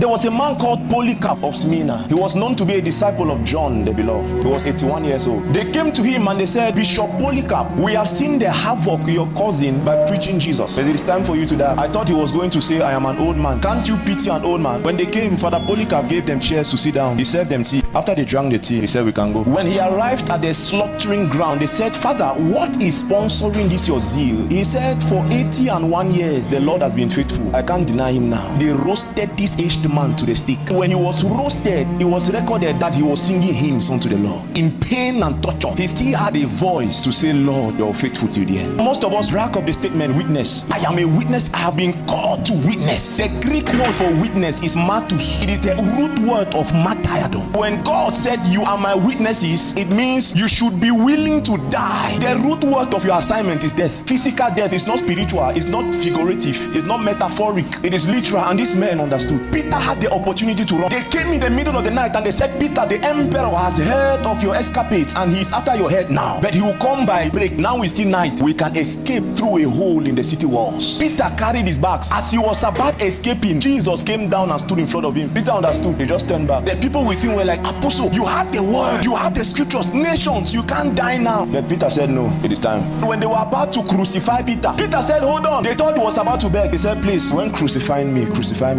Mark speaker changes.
Speaker 1: There was a man called Polycarp of Smyrna. He was known to be a disciple of John the Beloved. He was 81 years old. They came to him and they said, Bishop Polycarp, we have seen the havoc your causing by preaching Jesus, but it is time for you to die. I thought he was going to say, I am an old man. Can't you pity an old man? When they came, Father Polycarp gave them chairs to sit down. He served them tea. After they drank the tea, he said, we can go. When he arrived at the slaughtering ground, they said, Father, what is sponsoring this your zeal? He said, for 81 years, the Lord has been faithful. I can't deny him now. They roasted this aged man to the stake. When he was roasted, it was recorded that he was singing hymns unto the Lord. In pain and torture, he still had a voice to say, Lord, you're faithful till the end. Most of us rack up the statement, witness. I am a witness. I have been called to witness. The Greek word for witness is martus. It is the root word of martyrdom. When God said, you are my witnesses, it means you should be willing to die. The root word of your assignment is death. Physical death is not spiritual, it's not figurative, it's not metaphoric, it is literal. And this man understood. Peter had the opportunity to run. They came in the middle of the night and they said, Peter, the emperor has heard of your escapades and he's after your head now, but he will come by break. Now it's still night. We can escape through a hole in the city walls. Peter carried his bags. As he was about escaping, Jesus came down and stood in front of him. Peter understood. They just turned back. The people with him were like, Apostle, you have the word, you have the scriptures, nations, you can't die now. But Peter said, no, it is time. When they were about to crucify Peter, Peter said, hold on. They thought he was about to beg. He said, please, when crucify me upside